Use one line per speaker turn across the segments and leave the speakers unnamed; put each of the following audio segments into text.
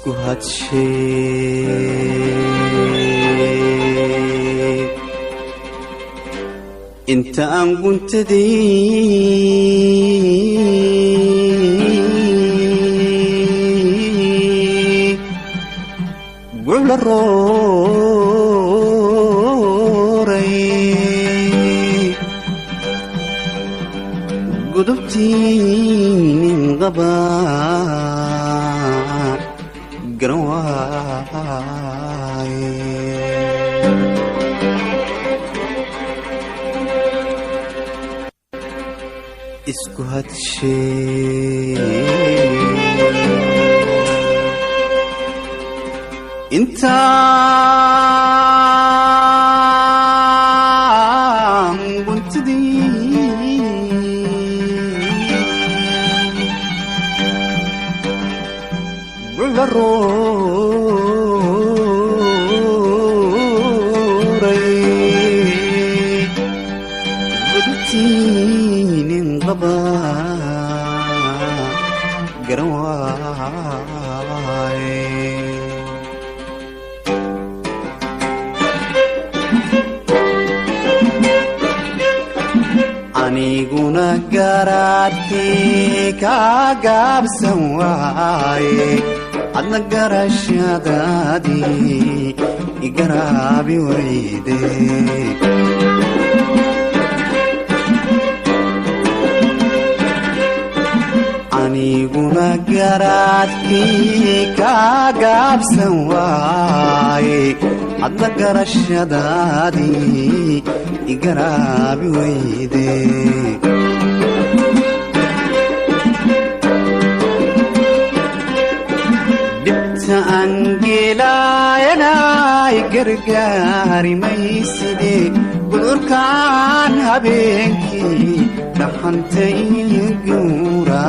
isku hadshay inta aan guntadii gula rooray gudubtiin qaba garaway isku hadshay intaan guntadii gula rooray gudubtiin qaba garaway aniguna garaadkii ka gaabsan waaye adna garashadaadii igaraabi wayde aniguna garaadkii ka gaabsan waaye adna garashadaadii igaraabi wayde dhibta angeelayanay gargaari mayside gudurkaan habeenkii dhaxantay guura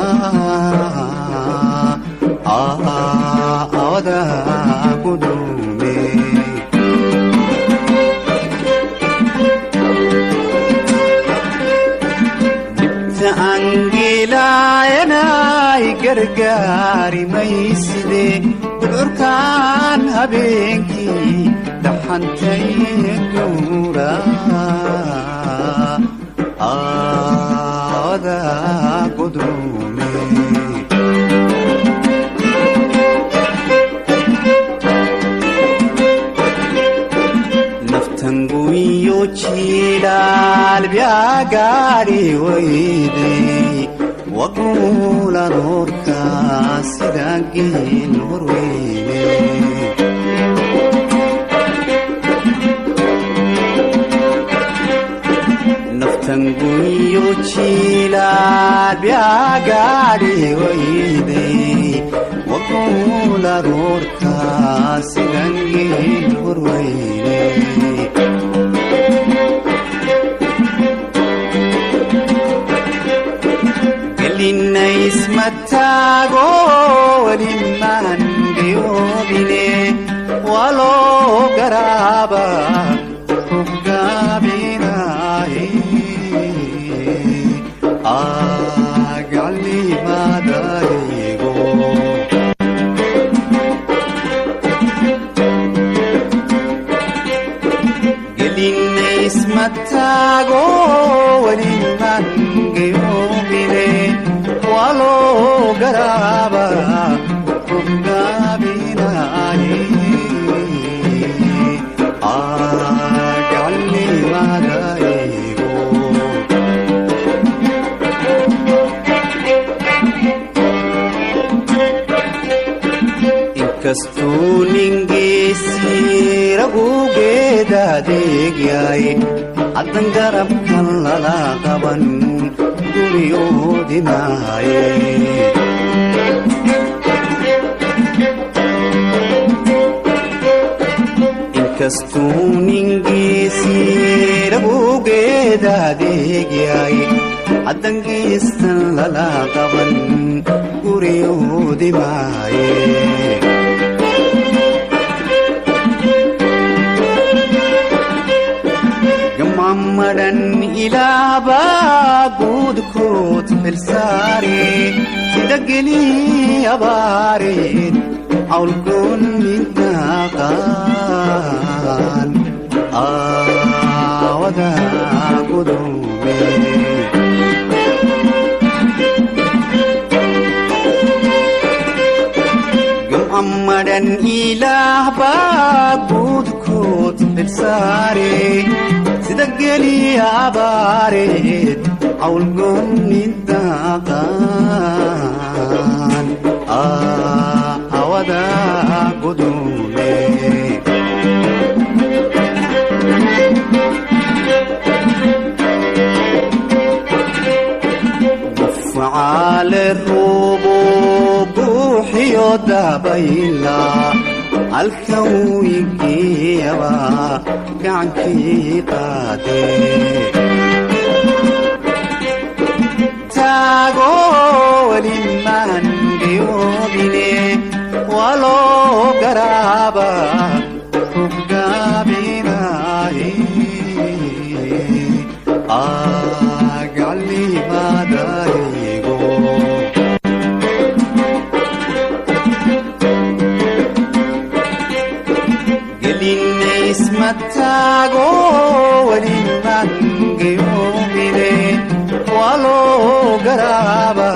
awada gudume angeelayanay gargaari mayside gudurkaan habeenkii dhaxantay guura awada gudume naftanguyo jilaal biagaari wayde waqula dorka sidagin horweyne naftanguyo jilaal biagaari wayde waqula dorka sidagin horweyne ismatago waliman gayobine walo garaba gabinae agali madaigo gelin ismatago waliman gayobine walo garaba gabinae agali madaigo inkastuu ningeesi ragugeedaadeegyaay addan garabkan lala qaban guriyoodinaaye inkastuu ningeesi ragugeedaadeegyaay addan geestan lala qaban guriyoodimaaye madhan ilaabaa guudkood xilsaare sida geli abaareed cawlgoon midnaaqaan aawada gudume gam'ammadhan ilaabaa guudkood xilsaare sida geli abaareed cawlgoon midnaaqaan aawada gudume facaale ruubo buuxiyo dabayla halkan wiigiyaba gacankii qaade taago welimaan dhiyoobine waa loo garaaba ruggaabinaaye gaclimadaygo gelinnaysmataago welimaan dhiyoobine waa loo garaaba